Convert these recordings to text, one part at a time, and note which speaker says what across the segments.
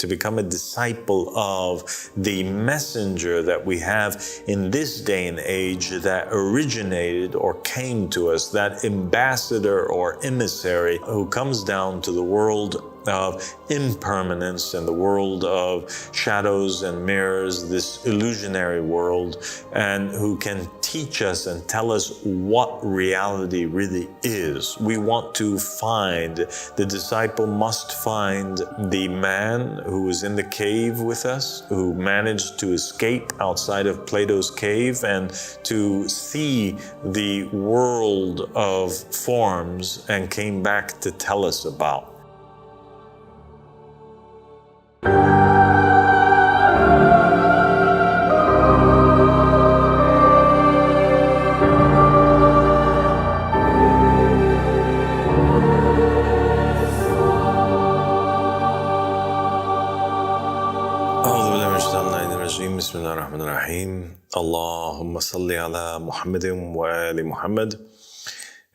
Speaker 1: to become a disciple of the messenger that we have in this day and age that originated or came to us, that ambassador or emissary who comes down to the world of impermanence and the world of shadows and mirrors, this illusionary world, and who can teach us and tell us what reality really is. We want to find, the disciple must find the man who was in the cave with us, who managed to escape outside of Plato's cave and to see the world of forms and came back to tell us about. بسم الله الرحمن الرحيم اللهم صل على محمد وآل محمد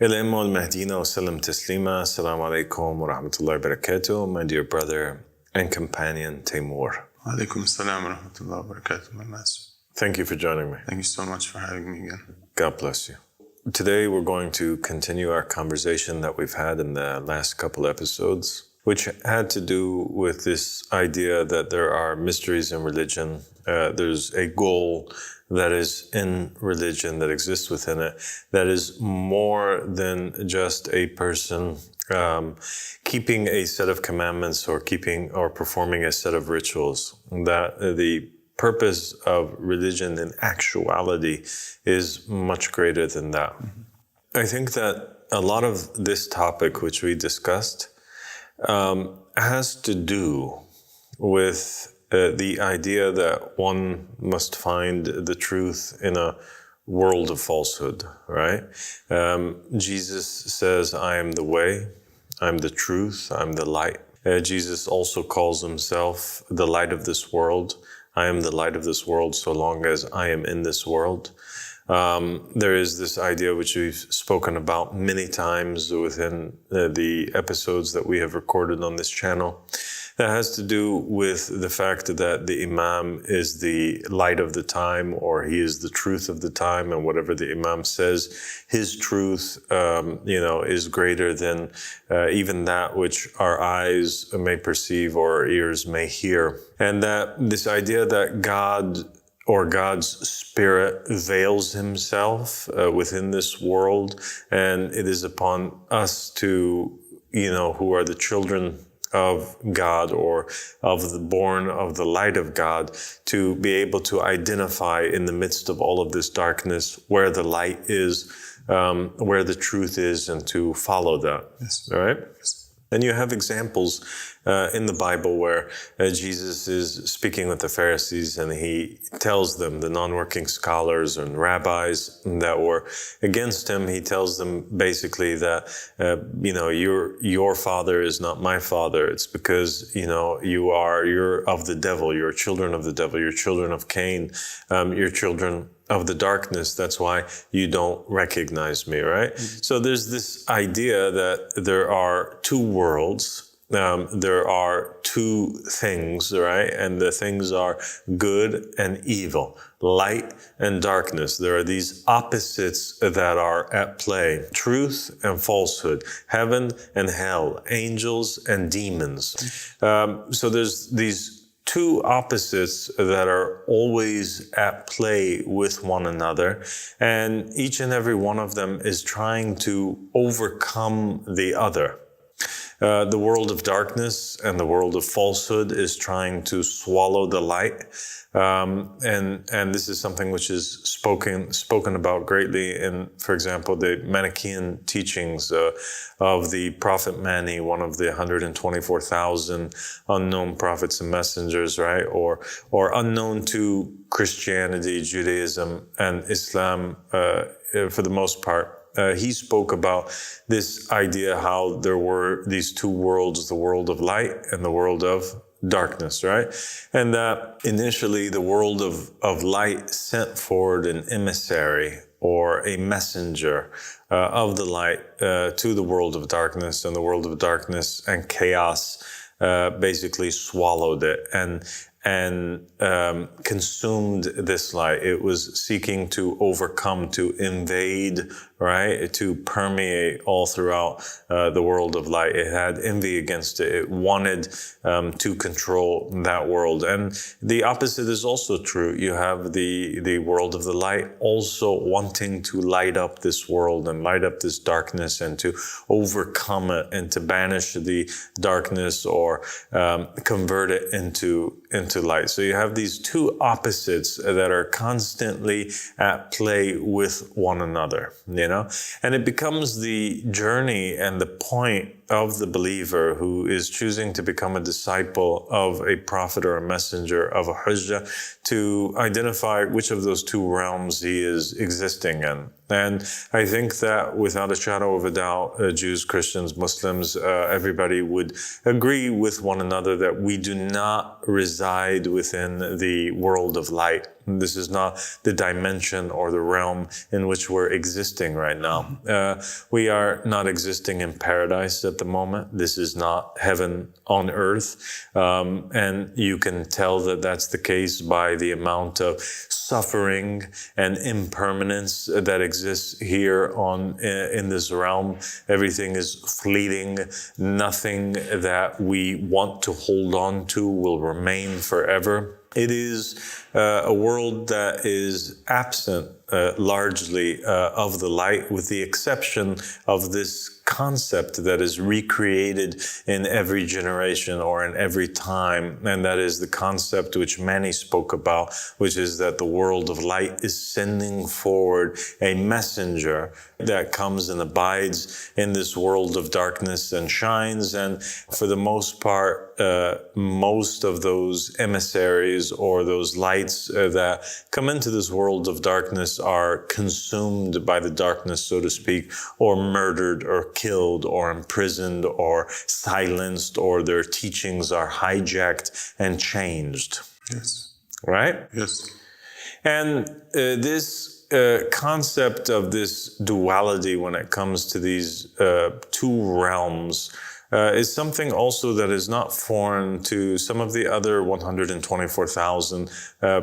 Speaker 1: الإمام المهديين وسلم تسليما. Assalamu alaikum wa rahmatullahi wa barakatuh. My dear brother and companion Taimur.
Speaker 2: Alaikum assalam wa rahmatullahi wa barakatuh, my master.
Speaker 1: Thank you for joining me.
Speaker 2: Thank you so much for having me again.
Speaker 1: God bless you. Today we're going to continue our conversation that we've had in the last couple episodes, which had to do with this idea that there are mysteries in religion. There's a goal that is in religion, that exists within it, that is more than just a person keeping a set of commandments or performing a set of rituals. That the purpose of religion in actuality is much greater than that. Mm-hmm. I think that a lot of this topic, which we discussed, has to do with the idea that one must find the truth in a world of falsehood, right? Jesus says, I am the way, I'm the truth, I'm the light. Jesus also calls himself the light of this world. I am the light of this world so long as I am in this world. There is this idea which we've spoken about many times within the episodes that we have recorded on this channel, that has to do with the fact that the Imam is the light of the time, or he is the truth of the time, and whatever the Imam says, his truth, is greater than even that which our eyes may perceive or our ears may hear. And that this idea that God or God's Spirit veils himself within this world, and it is upon us to, who are the children of God or of the born of the light of God, to be able to identify in the midst of all of this darkness where the light is, where the truth is, and to follow that.
Speaker 2: Yes.
Speaker 1: All right?
Speaker 2: Yes.
Speaker 1: And you have examples in the Bible where Jesus is speaking with the Pharisees, and he tells them, the non-working scholars and rabbis that were against him, he tells them basically that, your father is not my father. It's because, you're of the devil, you're children of the devil, you're children of Cain, you're children of the darkness. That's why you don't recognize me, right? Mm-hmm. So there's this idea that there are two worlds. There are two things, right? And the things are good and evil, light and darkness. There are these opposites that are at play, truth and falsehood, heaven and hell, angels and demons. So there's these two opposites that are always at play with one another, and each and every one of them is trying to overcome the other. The world of darkness and the world of falsehood is trying to swallow the light. And this is something which is spoken about greatly in, for example, the Manichaean teachings of the Prophet Mani, one of the 124,000 unknown prophets and messengers, right? Or unknown to Christianity, Judaism, and Islam for the most part. He spoke about this idea how there were these two worlds, the world of light and the world of darkness, right? And that initially the world of light sent forward an emissary or a messenger of the light to the world of darkness, and the world of darkness and chaos basically swallowed it and consumed this light. It was seeking to overcome, to invade, right? To permeate all throughout the world of light. It had envy against it. It wanted to control that world. And the opposite is also true. You have the world of the light also wanting to light up this world and light up this darkness and to overcome it and to banish the darkness or convert it into light. So you have these two opposites that are constantly at play with one another, and it becomes the journey and the point of the believer who is choosing to become a disciple of a prophet or a messenger of a hujjah to identify which of those two realms he is existing in. And I think that without a shadow of a doubt, Jews, Christians, Muslims, everybody would agree with one another that we do not reside within the world of light. This is not the dimension or the realm in which we're existing right now. We are not existing in paradise at the moment. This is not heaven on earth. And you can tell that that's the case by the amount of suffering and impermanence that exists here in this realm. Everything is fleeting. Nothing that we want to hold on to will remain forever. It is a world that is absent largely of the light, with the exception of this concept that is recreated in every generation or in every time. And that is the concept which Manny spoke about, which is that the world of light is sending forward a messenger that comes and abides in this world of darkness and shines. And for the most part, most of those emissaries or those lights that come into this world of darkness are consumed by the darkness, so to speak, or murdered or killed or imprisoned or silenced, or their teachings are hijacked and changed.
Speaker 2: Yes.
Speaker 1: Right?
Speaker 2: Yes.
Speaker 1: And this concept of this duality when it comes to these two realms is something also that is not foreign to some of the other 124,000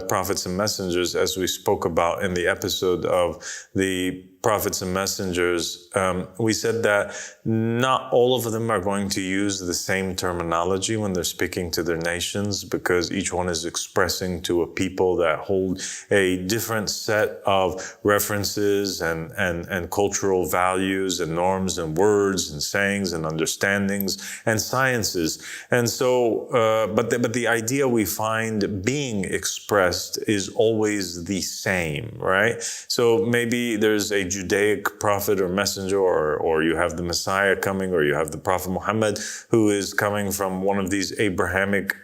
Speaker 1: prophets and messengers, as we spoke about in the episode of the prophets and messengers. We said that not all of them are going to use the same terminology when they're speaking to their nations, because each one is expressing to a people that hold a different set of references and cultural values and norms and words and sayings and understandings and sciences. And so, but the idea we find being expressed is always the same, right? So maybe there's a Judaic prophet or messenger, or you have the Messiah coming, or you have the Prophet Muhammad who is coming from one of these Abrahamic,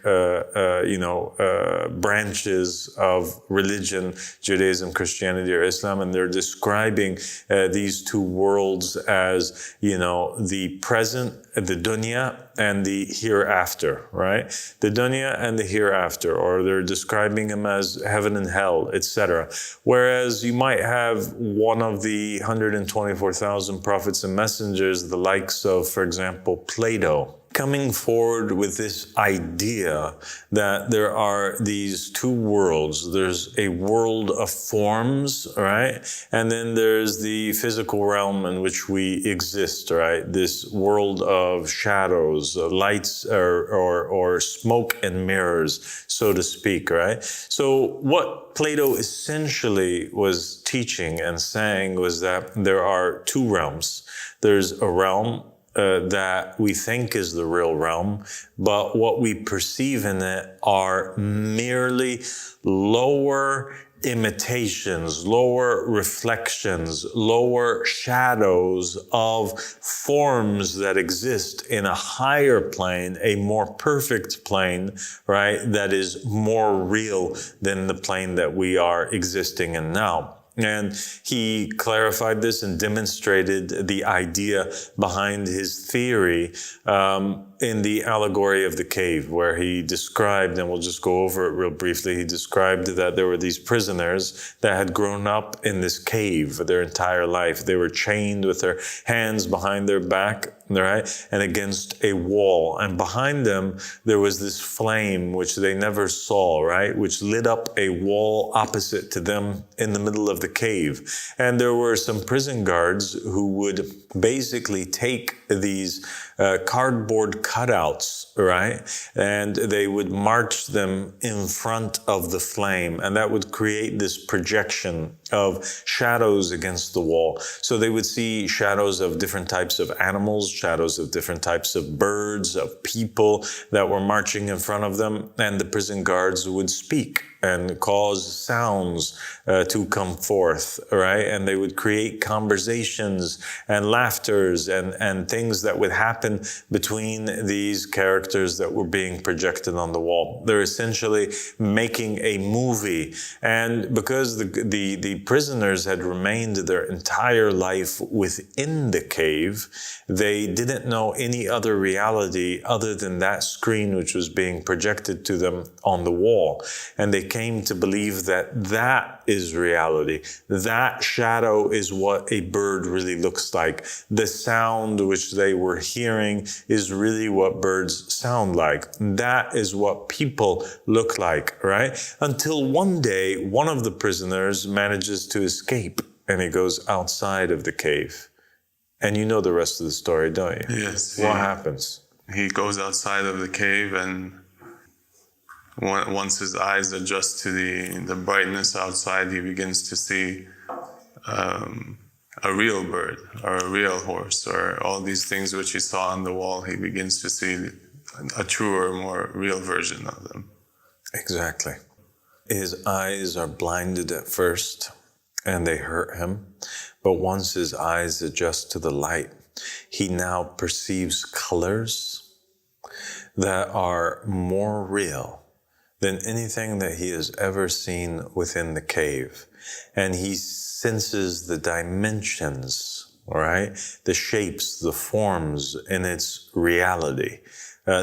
Speaker 1: branches of religion, Judaism, Christianity, or Islam, and they're describing these two worlds as, the present, the dunya, and the hereafter, right? The dunya and the hereafter, or they're describing them as heaven and hell, etc. Whereas you might have one of the 124,000 prophets and messengers, the likes of, for example, Plato, coming forward with this idea that there are these two worlds. There's a world of forms, right? And then there's the physical realm in which we exist, right? This world of shadows, lights, or smoke and mirrors, so to speak, right? So what Plato essentially was teaching and saying was that there are two realms. There's a realm that we think is the real realm, but what we perceive in it are merely lower imitations, lower reflections, lower shadows of forms that exist in a higher plane, a more perfect plane, right, that is more real than the plane that we are existing in now. And he clarified this and demonstrated the idea behind his theory in the allegory of the cave, where he described, and we'll just go over it real briefly, he described that there were these prisoners that had grown up in this cave their entire life. They were chained with their hands behind their back, right, and against a wall. And behind them, there was this flame which they never saw, right, which lit up a wall opposite to them in the middle of the cave. And there were some prison guards who would basically take these cardboard cutouts, right? And they would march them in front of the flame, and that would create this projection of shadows against the wall. So they would see shadows of different types of animals, shadows of different types of birds, of people that were marching in front of them, and the prison guards would speak and cause sounds to come forth, right? And they would create conversations and laughters and things that would happen between these characters that were being projected on the wall. They're essentially making a movie. And because the prisoners had remained their entire life within the cave, they didn't know any other reality other than that screen which was being projected to them on the wall. And they came to believe that that is reality. That shadow is what a bird really looks like. The sound which they were hearing is really what birds sound like. That is what people look like, right? Until one day, one of the prisoners manages to escape, and he goes outside of the cave. And you know the rest of the story, don't you?
Speaker 2: Yes.
Speaker 1: What happens?
Speaker 2: He goes outside of the cave, and once his eyes adjust to the brightness outside, he begins to see a real bird or a real horse or all these things which he saw on the wall. He begins to see a truer, more real version of them.
Speaker 1: Exactly. His eyes are blinded at first, and they hurt him. But once his eyes adjust to the light, he now perceives colors that are more real than anything that he has ever seen within the cave. And he senses the dimensions, right? The shapes, the forms in its reality.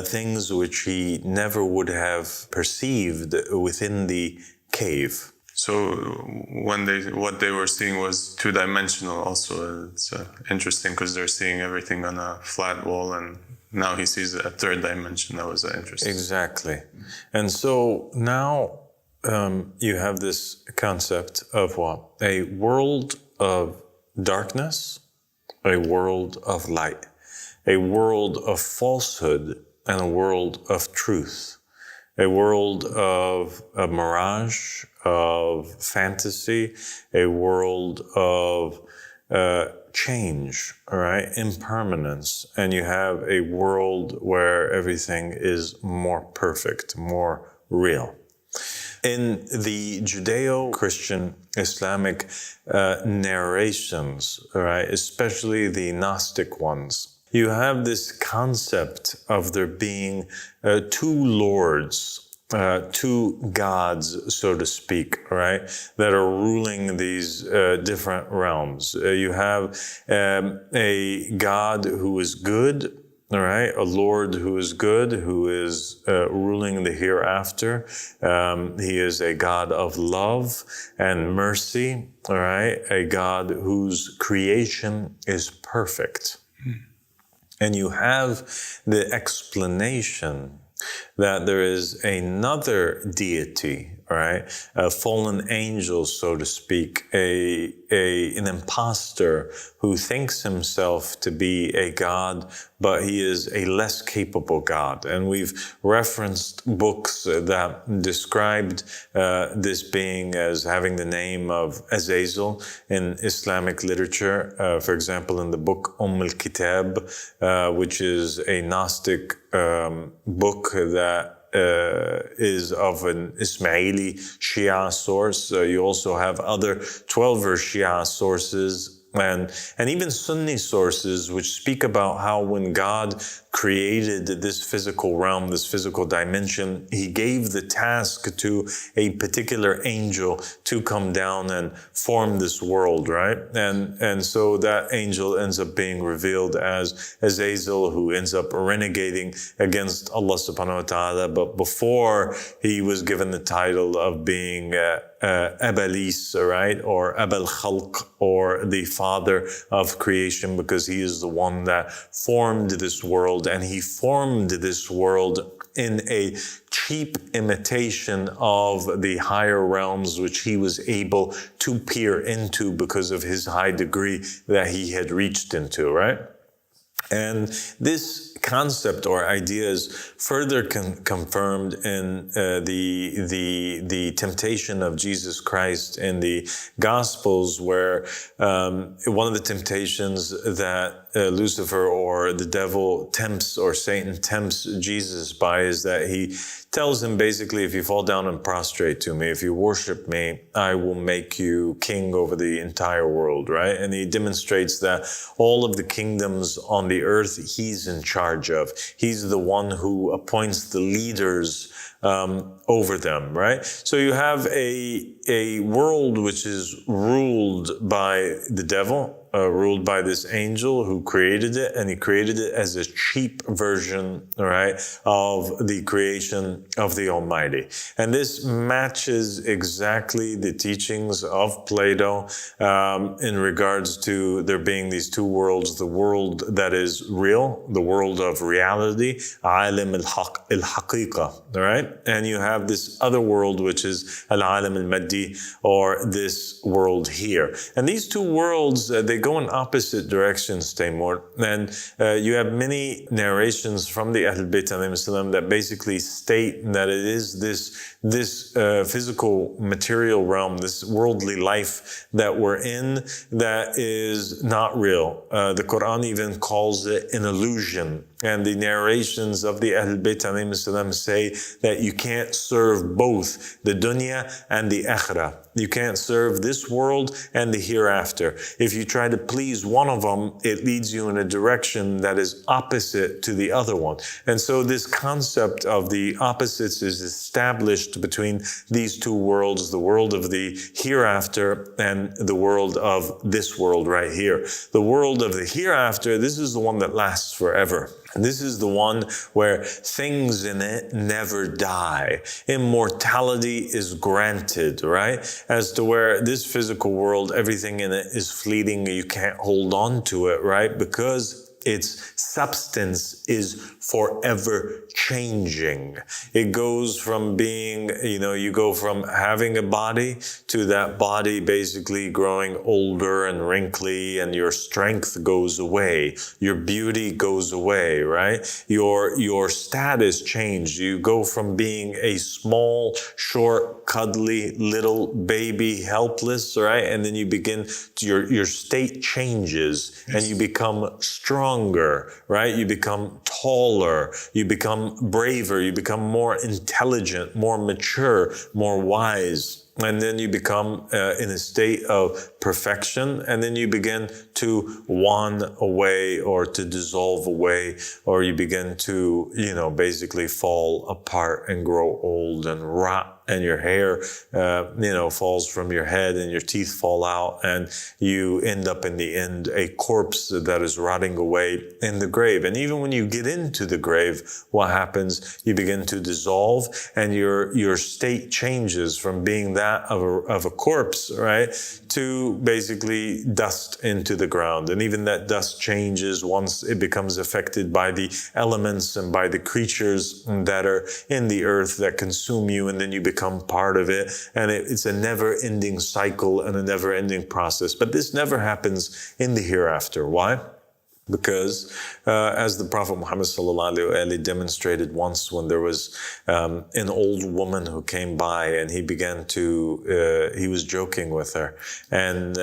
Speaker 1: Things which he never would have perceived within the cave.
Speaker 2: So what they were seeing was two-dimensional also. It's interesting because they're seeing everything on a flat wall, and now he sees a third dimension. That was interesting.
Speaker 1: Exactly. And so now you have this concept of what? A world of darkness, a world of light, a world of falsehood, and a world of truth, a world of a mirage, of fantasy, a world of change, all right, impermanence, and you have a world where everything is more perfect, more real. In the Judeo-Christian Islamic narrations, all right, especially the Gnostic ones, you have this concept of there being two lords, two gods, so to speak, right, that are ruling these different realms. You have a God who is good, all right, a Lord who is good, who is ruling the hereafter. He is a God of love and mercy, all right, a God whose creation is perfect. And you have the explanation that there is another deity, right? A fallen angel, so to speak, an imposter who thinks himself to be a god, but he is a less capable god. And we've referenced books that described this being as having the name of Azazel in Islamic literature. For example, in the book al-Kitab, which is a Gnostic book that is of an Ismaili Shia source. You also have other 12-verse Shia sources and even Sunni sources which speak about how when God created this physical realm, this physical dimension, he gave the task to a particular angel to come down and form this world, right? And so that angel ends up being revealed as Azazel, who ends up renegating against Allah subhanahu wa ta'ala. But before he was given the title of being Abalis, right? Or Abal Khalq, or the father of creation, because he is the one that formed this world, and he formed this world in a cheap imitation of the higher realms which he was able to peer into because of his high degree that he had reached into, right? And this concept or idea is further confirmed in the temptation of Jesus Christ in the Gospels, where one of the temptations that Lucifer or the devil tempts, or Satan tempts Jesus by, is that he tells him basically, if you fall down and prostrate to me, if you worship me, I will make you king over the entire world, right? And he demonstrates that all of the kingdoms on the earth, he's in charge of. He's the one who appoints the leaders over them, right? So you have a world which is ruled by the devil, ruled by this angel who created it, and he created it as a cheap version, right, of the creation of the Almighty. And this matches exactly the teachings of Plato in regards to there being these two worlds: the world that is real, the world of reality, alim al-haqiqa, right? And you have this other world, which is al-alim al-maddi, or this world here. And these two worlds, they go in opposite directions, Taimur. And you have many narrations from the Ahl Bayt alayhim salam that basically state that it is this physical material realm, this worldly life that we're in, that is not real. The Quran even calls it an illusion. And the narrations of the Ahl Bayt alayhim salam say that you can't serve both the dunya and the akhirah. You can't serve this world and the hereafter. If you try to please one of them, it leads you in a direction that is opposite to the other one. And so this concept of the opposites is established between these two worlds, the world of the hereafter and the world of this world right here. The world of the hereafter, this is the one that lasts forever. And this is the one where things in it never die. Immortality is granted, right? As to where this physical world, everything in it is fleeting. You can't hold on to it, right? Because its substance is forever changing. It goes from being, you go from having a body to that body basically growing older and wrinkly, and your strength goes away. Your beauty goes away, right? Your status changed. You go from being a small, short, cuddly little baby, helpless, right? And then you begin, your state changes, and you become stronger, right? You become taller, you become braver, you become more intelligent, more mature, more wise. And then you become in a state of perfection, and then you begin to wane away, or to dissolve away, or you begin to, basically fall apart and grow old and rot, and your hair, falls from your head, and your teeth fall out, and you end up in the end a corpse that is rotting away in the grave. And even when you get into the grave, what happens? You begin to dissolve, and your state changes from being that of a corpse, right, to basically dust into the ground. And even that dust changes once it becomes affected by the elements and by the creatures that are in the earth that consume you, and then you become part of it. And it's a never-ending cycle and a never-ending process. But this never happens in the hereafter. Why? Because as the Prophet Muhammad ﷺ demonstrated once, when there was an old woman who came by, and he was joking with her, and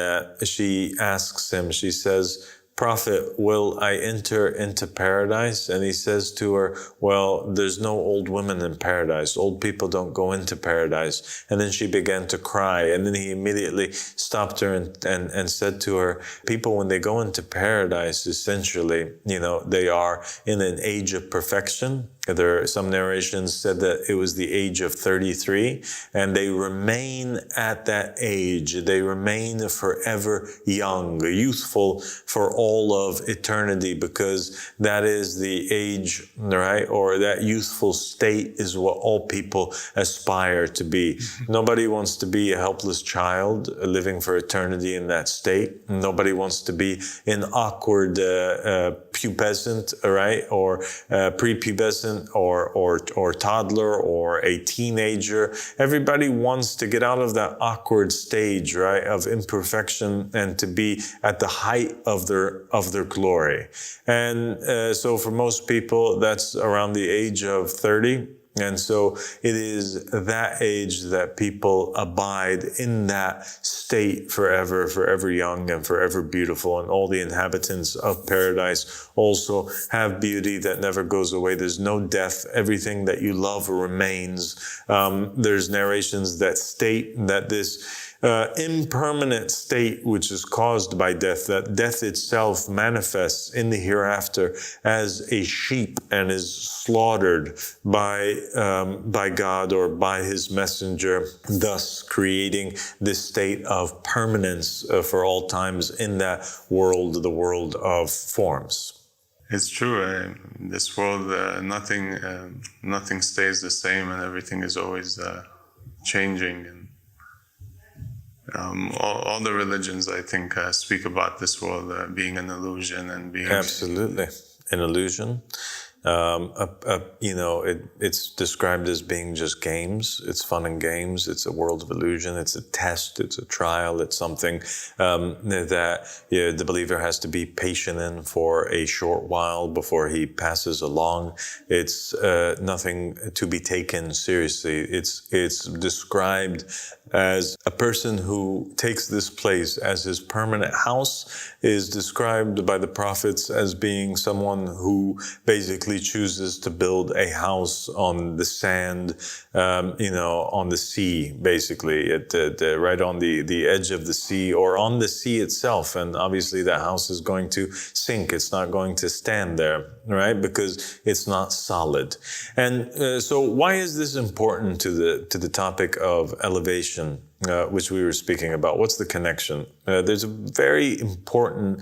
Speaker 1: she asks him, she says, prophet, will I enter into paradise? And he says to her, well, there's no old women in paradise. Old people don't go into paradise. And then she began to cry. And then he immediately stopped her and said to her, people, when they go into paradise, essentially, they are in an age of perfection. Some narrations said that it was the age of 33, and they remain at that age. They remain forever young, youthful for all of eternity, because that is the age, right? Or that youthful state is what all people aspire to be. Nobody wants to be a helpless child living for eternity in that state. Nobody wants to be an awkward pubescent, right? Or prepubescent or toddler or a teenager. Everybody wants to get out of that awkward stage, right, of imperfection, and to be at the height of their glory. And so for most people, that's around the age of 30. And so it is that age that people abide in that state forever young and forever beautiful. And all the inhabitants of paradise also have beauty that never goes away. There's no death. Everything that you love remains. There's narrations that state that this impermanent state, which is caused by death, that death itself manifests in the hereafter as a sheep and is slaughtered by God or by his messenger, thus creating this state of permanence for all times in that world, the world of forms.
Speaker 2: It's true. In this world, nothing stays the same, and everything is always changing. And all the religions, I think, speak about this world being an illusion and being
Speaker 1: absolutely an illusion. It's described as being just games. It's fun and games. It's a world of illusion. It's a test. It's a trial. It's something that the believer has to be patient in for a short while before he passes along. It's nothing to be taken seriously. It's described as a person who takes this place as his permanent house, is described by the prophets as being someone who basically chooses to build a house on the sand, on the sea, basically, right on the edge of the sea or on the sea itself. And obviously that house is going to sink. It's not going to stand there, right? Because it's not solid. And so why is this important to the topic of elevation? Which we were speaking about. What's the connection? There's a very important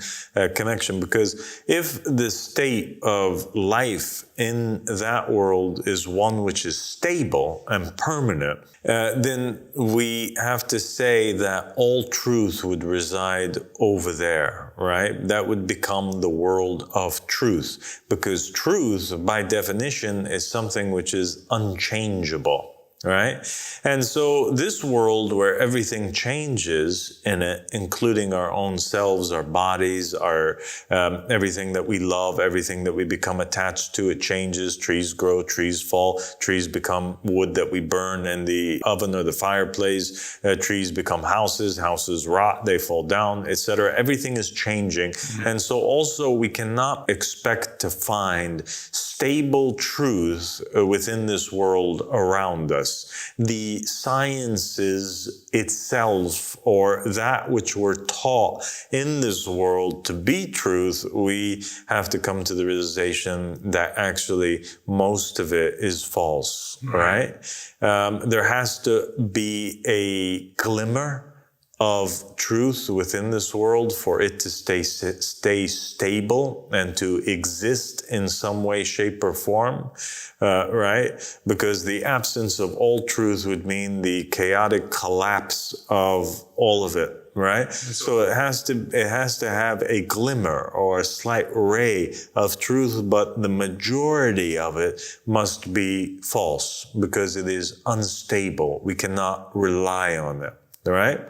Speaker 1: connection, because if the state of life in that world is one which is stable and permanent, then we have to say that all truth would reside over there, right? That would become the world of truth, because truth, by definition, is something which is unchangeable. Right? And so this world where everything changes in it, including our own selves, our bodies, our everything that we love, everything that we become attached to, it changes. Trees grow, trees fall, trees become wood that we burn in the oven or the fireplace. Trees become houses, houses rot, they fall down, etc. Everything is changing. And so also we cannot expect to find stable truth within this world around us. The sciences itself, or that which we're taught in this world to be truth, we have to come to the realization that actually most of it is false, right? There has to be a glimmer of truth within this world for it to stay stable and to exist in some way, shape, or form, right? Because the absence of all truth would mean the chaotic collapse of all of it, right? So it has to have a glimmer or a slight ray of truth, but the majority of it must be false because it is unstable. We cannot rely on it, right?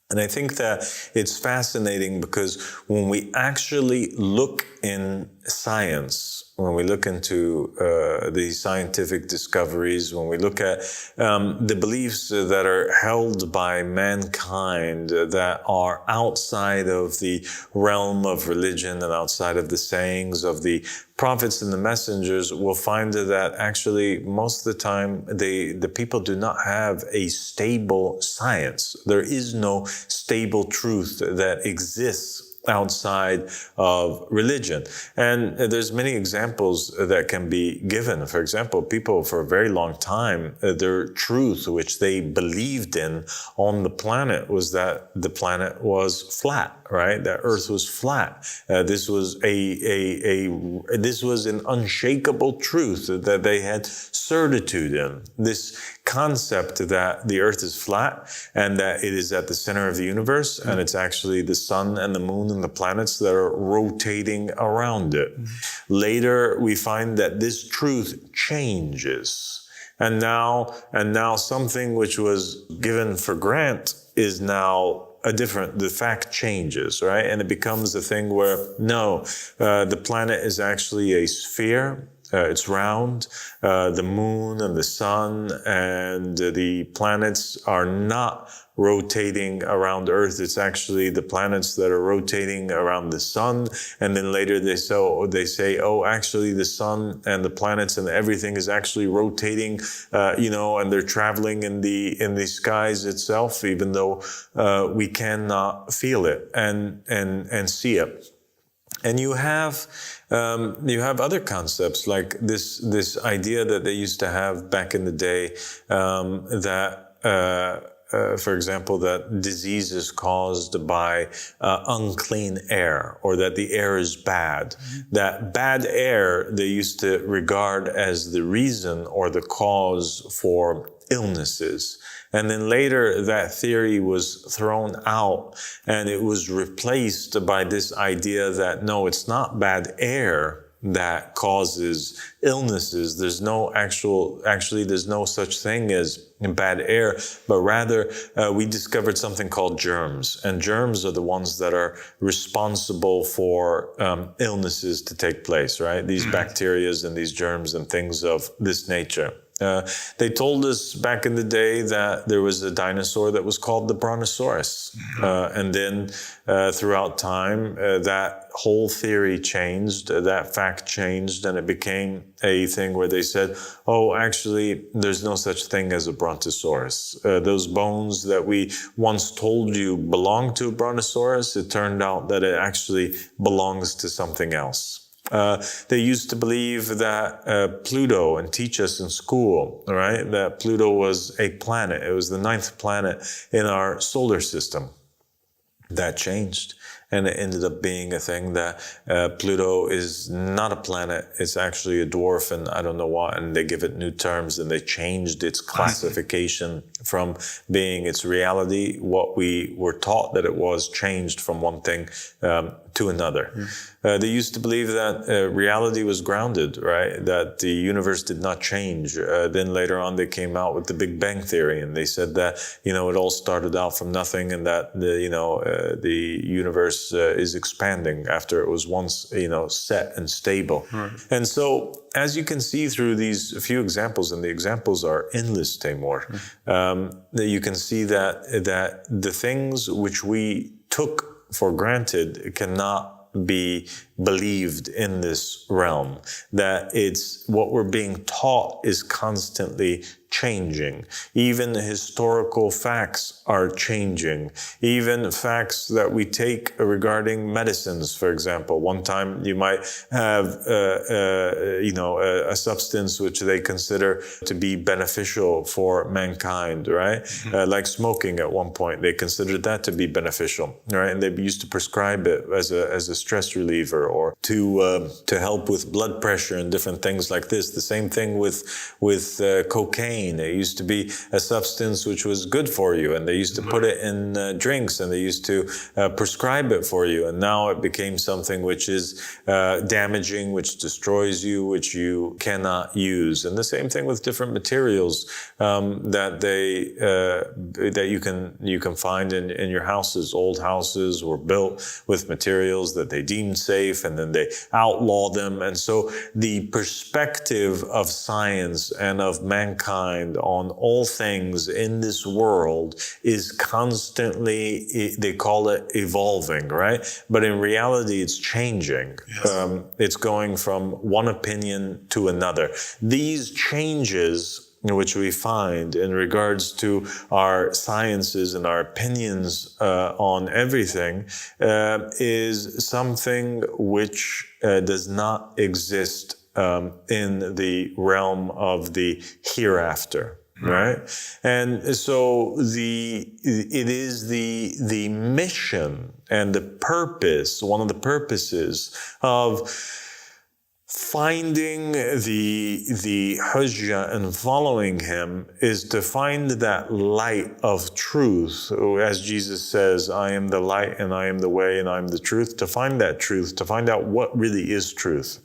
Speaker 1: And I think that it's fascinating because when we actually look in science, when we look into the scientific discoveries, when we look at the beliefs that are held by mankind that are outside of the realm of religion and outside of the sayings of the prophets and the messengers, we'll find that actually most of the time the people do not have a stable science. There is no stable truth that exists outside of religion. And there's many examples that can be given. For example, people for a very long time, their truth, which they believed in on the planet, was that the planet was flat, right? That Earth was flat. This was this was an unshakable truth that they had certitude in. This concept that the Earth is flat and that it is at the center of the universe, and it's actually the sun and the moon and the planets that are rotating around it. Later, we find that this truth changes. And now something which was given for granted is now the fact changes, right? And it becomes a thing where, no, the planet is actually a sphere. It's round. The moon and the sun and the planets are not rotating around Earth. It's actually the planets that are rotating around the sun. And then later they say, oh, actually the sun and the planets and everything is actually rotating, and they're traveling in the skies itself, even though we cannot feel it and see it. And you have other concepts like this idea that they used to have back in the day, for example, that disease is caused by unclean air, or that the air is bad. That bad air they used to regard as the reason or the cause for illnesses. And then later that theory was thrown out and it was replaced by this idea that no, it's not bad air that causes illnesses. There's no there's no such thing as bad air, but rather we discovered something called germs. And germs are the ones that are responsible for illnesses to take place, right? These bacterias and these germs and things of this nature. They told us back in the day that there was a dinosaur that was called the Brontosaurus. And then throughout time, that whole theory changed, that fact changed, and it became a thing where they said, oh, actually, there's no such thing as a Brontosaurus. Those bones that we once told you belonged to a Brontosaurus, it turned out that it actually belongs to something else. They used to believe that Pluto, and teach us in school, right, that Pluto was a planet. It was the 9th planet in our solar system. That changed. And it ended up being a thing that Pluto is not a planet. It's actually a dwarf and I don't know what. And they give it new terms and they changed its classification from being its reality. What we were taught that it was changed from one thing to another. They used to believe that reality was grounded, right? That the universe did not change. Then later on, they came out with the Big Bang Theory, and they said that, it all started out from nothing, and that the universe is expanding after it was once, set and stable. Right. And so, as you can see through these few examples, and the examples are endless, Timur, you can see that the things which we took for granted cannot be believed in this realm, that it's what we're being taught is constantly changing. Even historical facts are changing. Even facts that we take regarding medicines, for example. One time you might have, a substance which they consider to be beneficial for mankind, right? Like smoking at one point, they considered that to be beneficial, right? And they used to prescribe it as a stress reliever or to help with blood pressure and different things like this. The same thing with cocaine. pain. It used to be a substance which was good for you, and they used to put it in drinks, and they used to prescribe it for you. And now it became something which is damaging, which destroys you, which you cannot use. And the same thing with different materials that you can find in your houses. Old houses were built with materials that they deemed safe, and then they outlaw them. And so the perspective of science and of mankind on all things in this world is constantly, they call it evolving, right? But in reality, it's changing.
Speaker 2: Yes.
Speaker 1: It's going from one opinion to another. These changes which we find in regards to our sciences and our opinions on everything is something which does not exist in the realm of the hereafter. Right? And so it is the mission and the purpose, one of the purposes of finding the Hujjah and following him is to find that light of truth. As Jesus says, I am the light and I am the way and I am the truth. To find that truth, to find out what really is truth.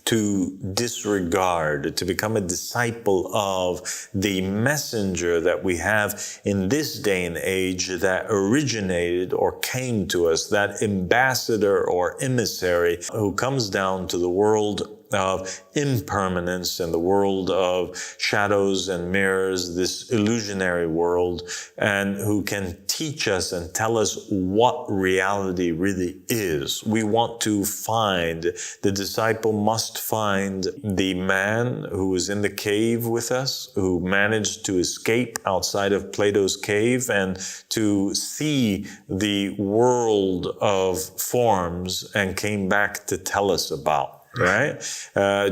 Speaker 1: To disregard, to become a disciple of the messenger that we have in this day and age that originated or came to us, that ambassador or emissary who comes down to the world of impermanence and the world of shadows and mirrors, this illusionary world, and who can teach us and tell us what reality really is. We want to find, the disciple must find the man who was in the cave with us, who managed to escape outside of Plato's cave and to see the world of forms and came back to tell us about. Right?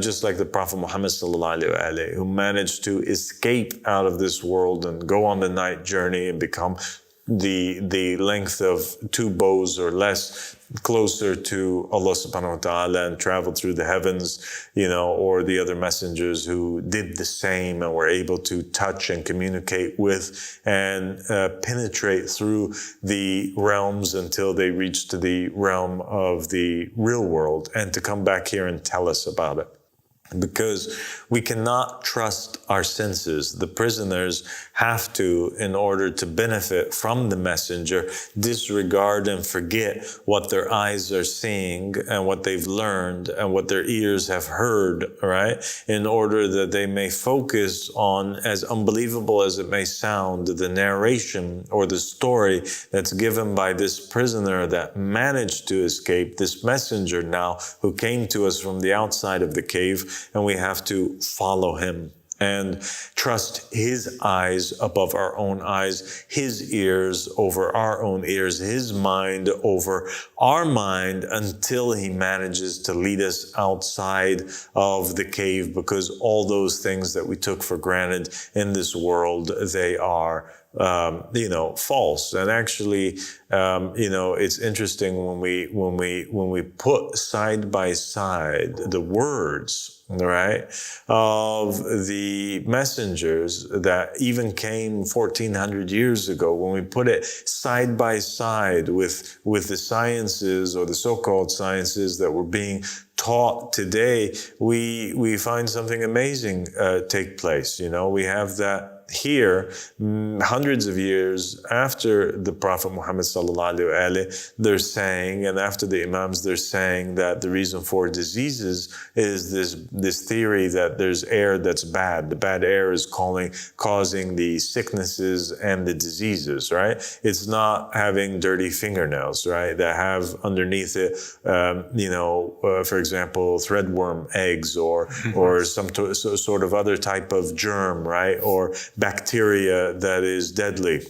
Speaker 1: Just like the Prophet Muhammad sallallahu alaihi wasallam, who managed to escape out of this world and go on the night journey and become the length of 2 bows or less closer to Allah subhanahu wa ta'ala and traveled through the heavens, or the other messengers who did the same and were able to touch and communicate with and penetrate through the realms until they reached the realm of the real world and to come back here and tell us about it. Because we cannot trust our senses. The prisoners have to, in order to benefit from the messenger, disregard and forget what their eyes are seeing and what they've learned and what their ears have heard, right? In order that they may focus on, as unbelievable as it may sound, the narration or the story that's given by this prisoner that managed to escape, this messenger now who came to us from the outside of the cave. And we have to follow him and trust his eyes above our own eyes, his ears over our own ears, his mind over our mind until he manages to lead us outside of the cave, because all those things that we took for granted in this world, they are false. And actually, it's interesting when we put side by side the words, right, of the messengers that even came 1400 years ago, when we put it side by side with the sciences or the so-called sciences that were being taught today, we find something amazing take place. We have that here, hundreds of years after the Prophet Muhammad sallallahu alaihi wasallam, they're saying, and after the Imams, they're saying that the reason for diseases is this theory that there's air that's bad. The bad air is causing the sicknesses and the diseases, right? It's not having dirty fingernails, right? That have underneath it, for example, threadworm eggs or some sort of other type of germ, right? Or bacteria that is deadly.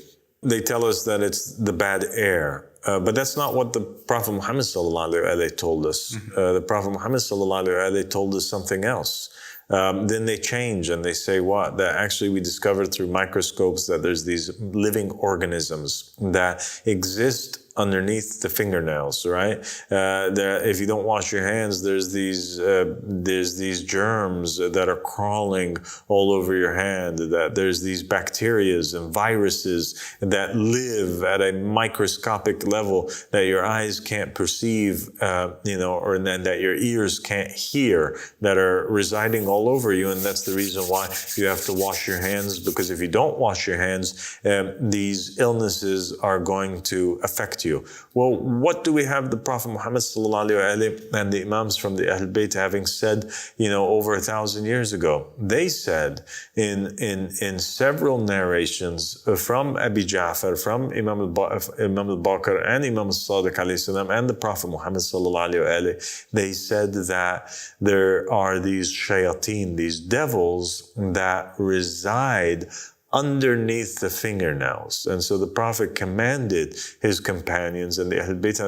Speaker 1: They tell us that it's the bad air. But that's not what the Prophet Muhammad sallallahu alaihi wasallam told us. The Prophet Muhammad sallallahu alaihi wasallam told us something else. Then they change and they say what? That actually we discovered through microscopes that there's these living organisms that exist underneath the fingernails, right? If you don't wash your hands, there's these germs that are crawling all over your hand. That there's these bacteria and viruses that live at a microscopic level that your eyes can't perceive, or then that your ears can't hear, that are residing all over you. And that's the reason why you have to wash your hands, because if you don't wash your hands, these illnesses are going to affect you. Well, what do we have the Prophet Muhammad sallallahu alaihi wasallam and the Imams from the Ahl Bayt having said, over 1,000 years ago? They said in several narrations from Abi Ja'far, from Imam al-Baqir and Imam al-Sadiq alayhi salam and the Prophet Muhammad sallallahu alaihi wasallam, they said that there are these shayateen, these devils that reside underneath the fingernails. And so the Prophet commanded his companions, and the Ahl Bayt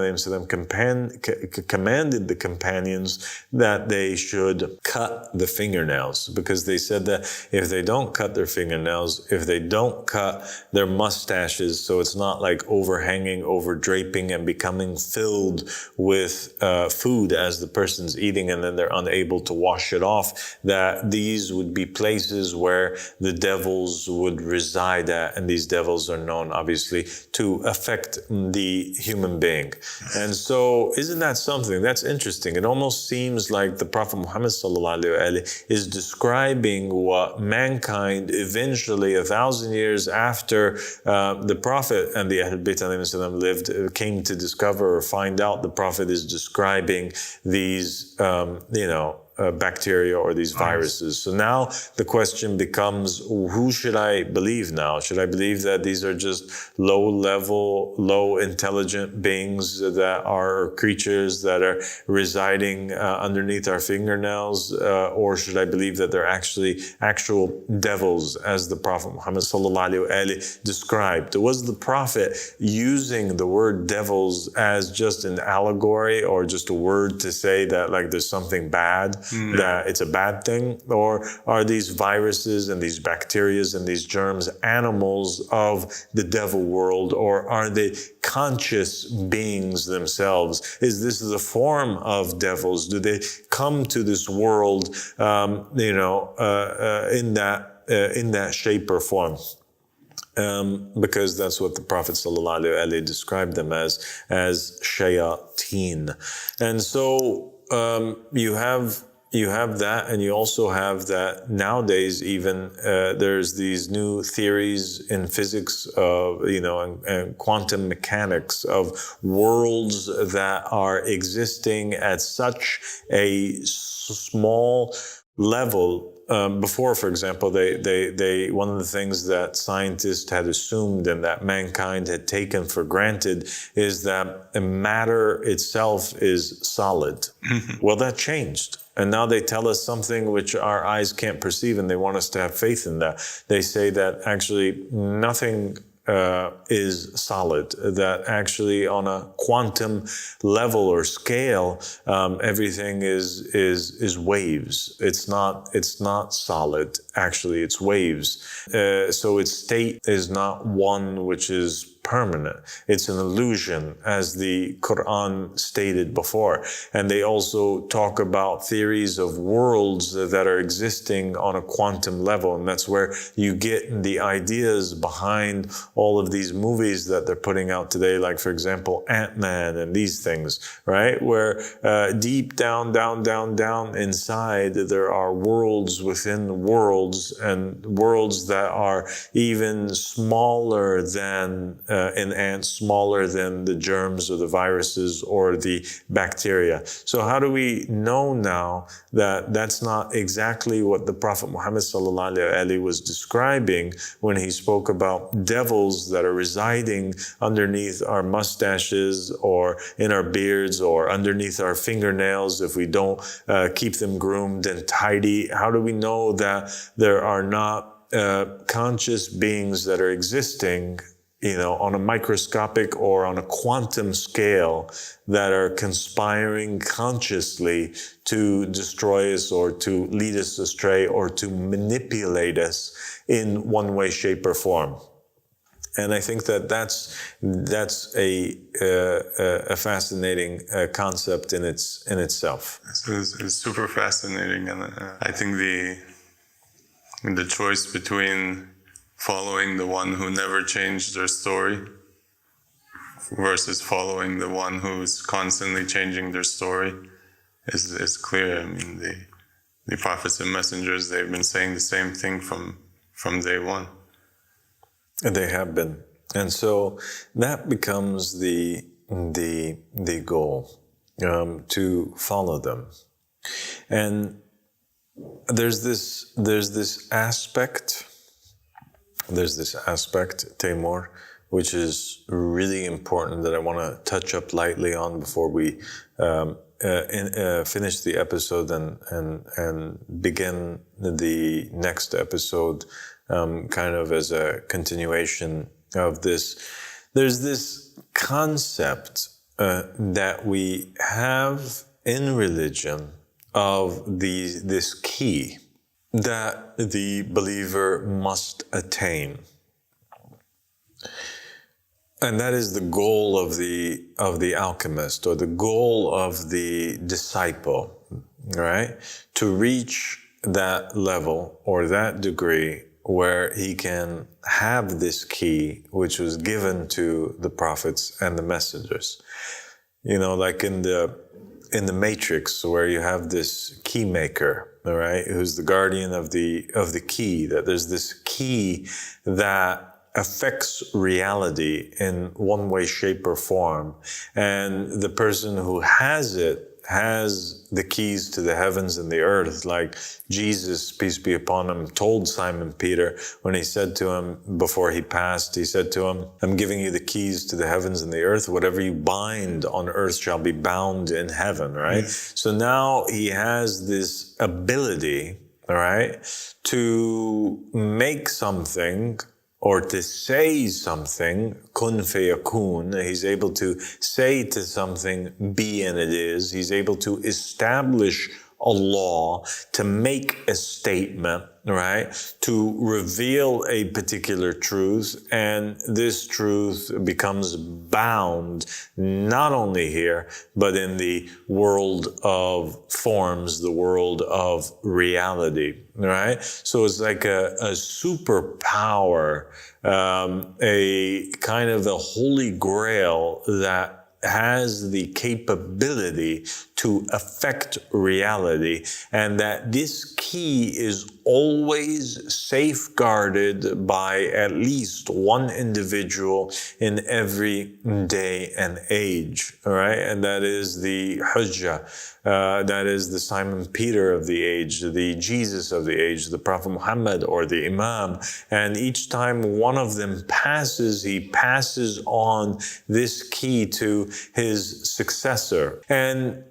Speaker 1: commanded the companions that they should cut the fingernails, because they said that if they don't cut their fingernails, if they don't cut their mustaches, so it's not like overhanging, over draping and becoming filled with food as the person's eating, and then they're unable to wash it off, that these would be places where the devils would reside at, and these devils are known obviously to affect the human being. And so isn't that something that's interesting? It almost seems like the Prophet Muhammad sallallahu alaihi wasallam is describing what mankind eventually 1,000 years after the Prophet and the Ahl Bayt lived came to discover or find out. The Prophet is describing these bacteria or these viruses. So now the question becomes, who should I believe now? Should I believe that these are just low-level, low-intelligent beings that are creatures that are residing underneath our fingernails? Or should I believe that they're actually actual devils, as the Prophet Muhammad sallallahu alaihi wasallam described? Was the Prophet using the word devils as just an allegory, or just a word to say that like there's something bad? That it's a bad thing? Or are these viruses and these bacteria and these germs animals of the devil world? Or are they conscious beings themselves? Is this the form of devils? Do they come to this world, in that shape or form? Because that's what the Prophet sallallahu alaihi wasallam described them as shayateen. And so you have that, and you also have that nowadays even there's these new theories in physics and quantum mechanics of worlds that are existing at such a small level. Before, for example, they one of the things that scientists had assumed and that mankind had taken for granted is that matter itself is solid. Well, that changed. And now they tell us something which our eyes can't perceive, and they want us to have faith in that. They say that actually nothing is solid, that actually on a quantum level or scale, everything is waves. It's not solid. Actually, it's waves. So its state is not one which is permanent. It's an illusion, as the Quran stated before. And they also talk about theories of worlds that are existing on a quantum level. And that's where you get the ideas behind all of these movies that they're putting out today, like, for example, Ant-Man and these things, right? Where deep down inside, there are worlds within worlds, and worlds that are even smaller than an ant, smaller than the germs or the viruses or the bacteria. So how do we know now that that's not exactly what the Prophet Muhammad sallallahu alaihi wasallam was describing when he spoke about devils that are residing underneath our mustaches or in our beards or underneath our fingernails if we don't keep them groomed and tidy? How do we know that there are not conscious beings that are existing, on a microscopic or on a quantum scale, that are conspiring consciously to destroy us or to lead us astray or to manipulate us in one way, shape, or form? And I think that that's a fascinating concept in itself.
Speaker 2: It's super fascinating, and I think the choice between following the one who never changed their story versus following the one who's constantly changing their story is clear. I mean, the prophets and messengers, they've been saying the same thing from day one.
Speaker 1: And they have been. And so that becomes the goal, to follow them. And there's this aspect, Taimur, which is really important that I want to touch up lightly on before we finish the episode and begin the next episode, kind of as a continuation of this. There's this concept that we have in religion of this key that the believer must attain. And that is the goal of the alchemist, or the goal of the disciple, right? To reach that level or that degree where he can have this key, which was given to the prophets and the messengers. You know, like in the Matrix, where you have this key maker, all right, who's the guardian of the key, that there's this key that affects reality in one way, shape, or form. And the person who has it has the keys to the heavens and the earth, like Jesus, peace be upon him, told Simon Peter when he said to him before he passed, he said to him, I'm giving you the keys to the heavens and the earth. Whatever you bind on earth shall be bound in heaven, right? So now he has this ability, all right, to make something or to say something, kun fayakun. He's able to say to something, be and it is. He's able to establish a law, to make a statement, right? To reveal a particular truth, and this truth becomes bound not only here, but in the world of forms, the world of reality, right? So it's like a superpower, a kind of a holy grail that has the capability to affect reality, and that this key is always safeguarded by at least one individual in every day and age, all right? And that is the Hujjah, that is the Simon Peter of the age, the Jesus of the age, the Prophet Muhammad, or the Imam. And each time one of them passes, he passes on this key to his successor. And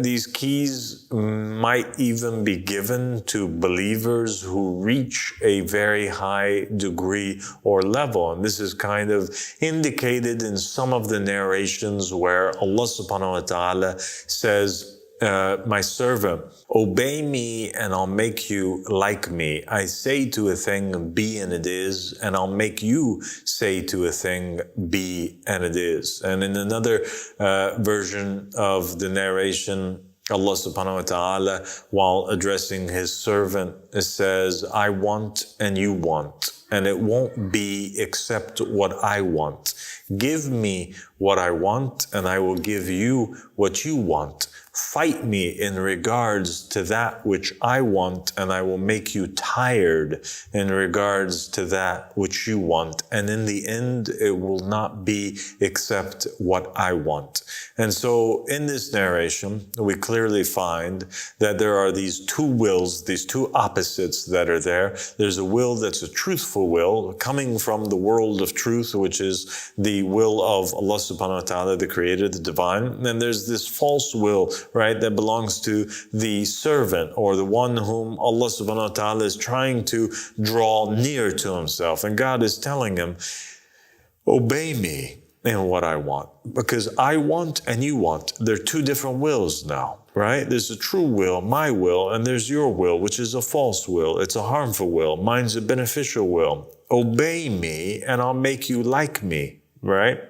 Speaker 1: these keys might even be given to believers who reach a very high degree or level. And this is kind of indicated in some of the narrations where Allah subhanahu wa ta'ala says, my servant, obey me and I'll make you like me. I say to a thing, be and it is, and I'll make you say to a thing, be and it is. And in another version of the narration, Allah subhanahu wa ta'ala, while addressing his servant, says, I want and you want, and it won't be except what I want. Give me what I want and I will give you what you want. Fight me in regards to that which I want, and I will make you tired in regards to that which you want. And in the end, it will not be except what I want. And so in this narration, we clearly find that there are these two wills, these two opposites that are there. There's a will that's a truthful will, coming from the world of truth, which is the will of Allah subhanahu wa ta'ala, the creator, the divine. And then there's this false will, right, that belongs to the servant, or the one whom Allah subhanahu wa ta'ala is trying to draw near to himself. And God is telling him, obey me in what I want. Because I want and you want, they're two different wills now, right? There's a true will, my will, and there's your will, which is a false will. It's a harmful will. Mine's a beneficial will. Obey me and I'll make you like me, right?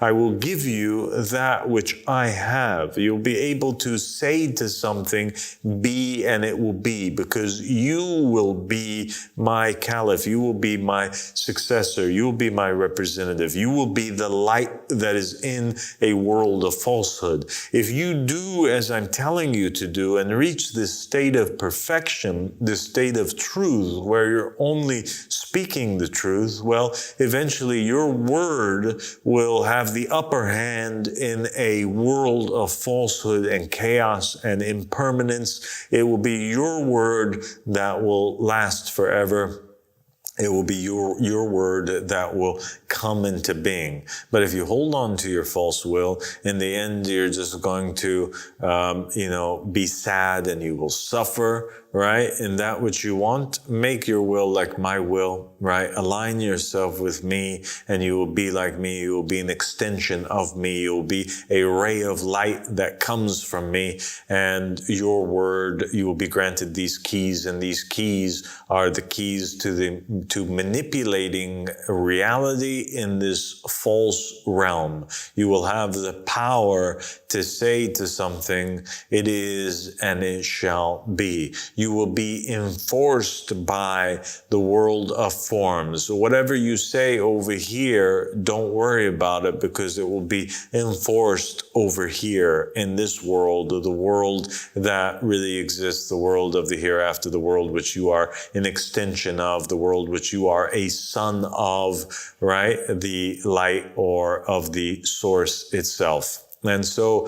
Speaker 1: I will give you that which I have. You'll be able to say to something, be, and it will be, because you will be my caliph. You will be my successor. You will be my representative. You will be the light that is in a world of falsehood. If you do as I'm telling you to do and reach this state of perfection, this state of truth, where you're only speaking the truth, well, eventually your word will have the upper hand in a world of falsehood and chaos and impermanence. It will be your word that will last forever. It will be your word that will come into being. But if you hold on to your false will, in the end, you're just going to, be sad and you will suffer, right? In that which you want, make your will like my will, right? Align yourself with me and you will be like me. You will be an extension of me. You will be a ray of light that comes from me, and your word, you will be granted these keys, and these keys are the keys to manipulating reality in this false realm. You will have the power to say to something, it is and it shall be. You will be enforced by the world of forms. So whatever you say over here, don't worry about it, because it will be enforced over here in this world, the world that really exists, the world of the hereafter, the world which you are an extension of, the world which you are a son of, right? The light or of the source itself. And so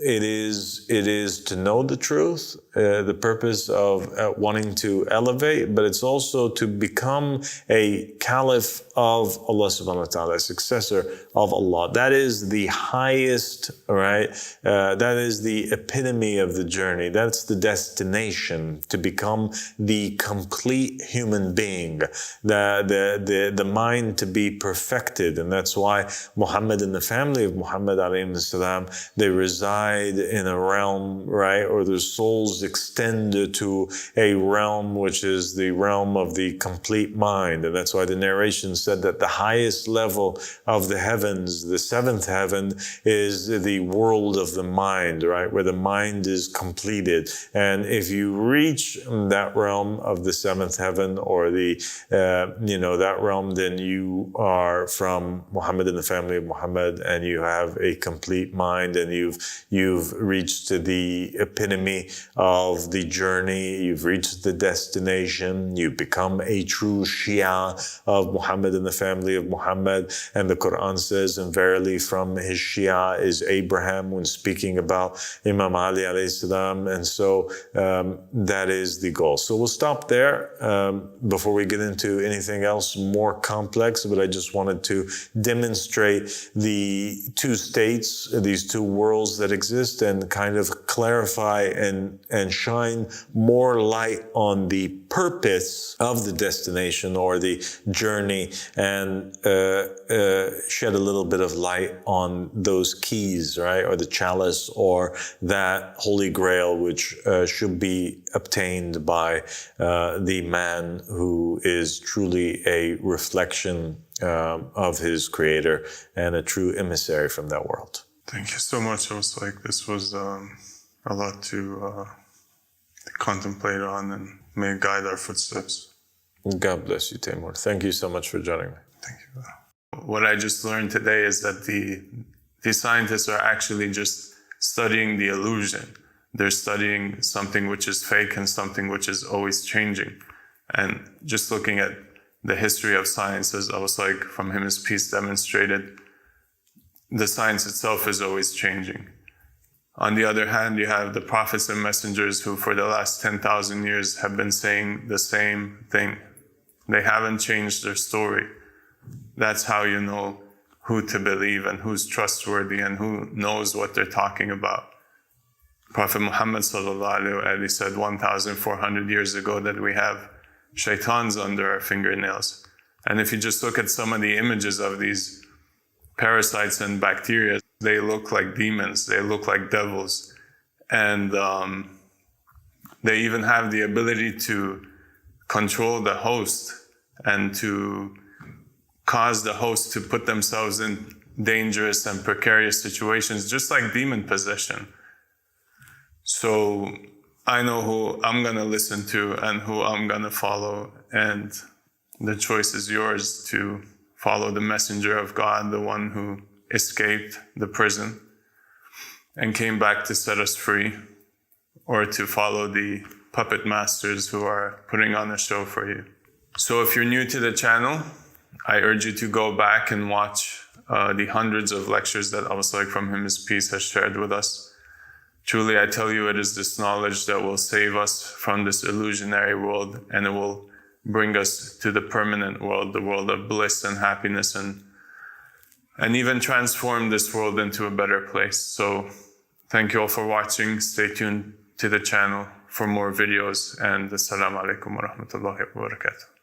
Speaker 1: it is to know the truth, the purpose of wanting to elevate, but it's also to become a caliph of Allah subhanahu wa ta'ala, a successor of Allah. That is the highest, right? That is the epitome of the journey. That's the destination, to become the complete human being, the mind to be perfected. And that's why Muhammad and the family of Muhammad alayhi salam, they reside in a realm, right? Or their souls extend to a realm which is the realm of the complete mind. And that's why the narration said that the highest level of the heavens, the seventh heaven, is the world of the mind, right? Where the mind is completed. And if you reach that realm of the seventh heaven, or that realm, then you are from Muhammad and the family of Muhammad, and you have a complete mind, and you've reached the epitome of the journey. You've reached the destination. You've become a true Shia of Muhammad and the family of Muhammad. And the Quran says, and verily from his Shia is Abraham, when speaking about Imam Ali alayhi salam. And so that is the goal. So we'll stop there before we get into anything else more complex. But I just wanted to demonstrate the two states, these two worlds that exist, and kind of clarify and shine more light on the purpose of the destination or the journey, and shed a little bit of light on those keys, right? Or the chalice, or that holy grail, which should be obtained by the man who is truly a reflection of his creator and a true emissary from that world.
Speaker 2: Thank you so much. This was a lot to contemplate on, and may it guide our footsteps.
Speaker 1: God bless you, Taimur. Thank you so much for joining me.
Speaker 2: Thank you. What I just learned today is that the scientists are actually just studying the illusion. They're studying something which is fake and something which is always changing. And just looking at the history of science, as from him, his peace demonstrated, the science itself is always changing. On the other hand, you have the prophets and messengers who for the last 10,000 years have been saying the same thing. They haven't changed their story. That's how you know who to believe and who's trustworthy and who knows what they're talking about. Prophet Muhammad said 1,400 years ago that we have shaitans under our fingernails. And if you just look at some of the images of these parasites and bacteria. They look like demons, they look like devils. And they even have the ability to control the host and to cause the host to put themselves in dangerous and precarious situations, just like demon possession. So I know who I'm going to listen to and who I'm going to follow, and the choice is yours to follow the messenger of God, the one who escaped the prison and came back to set us free, or to follow the puppet masters who are putting on a show for you. So if you're new to the channel, I urge you to go back and watch the hundreds of lectures that Al-Salik from Him His Peace has shared with us. Truly, I tell you, it is this knowledge that will save us from this illusionary world, and it will bring us to the permanent world, the world of bliss and happiness, and even transform this world into a better place. So thank you all for watching. Stay tuned to the channel for more videos, and Assalamu alaikum wa rahmatullahi wa barakatuh.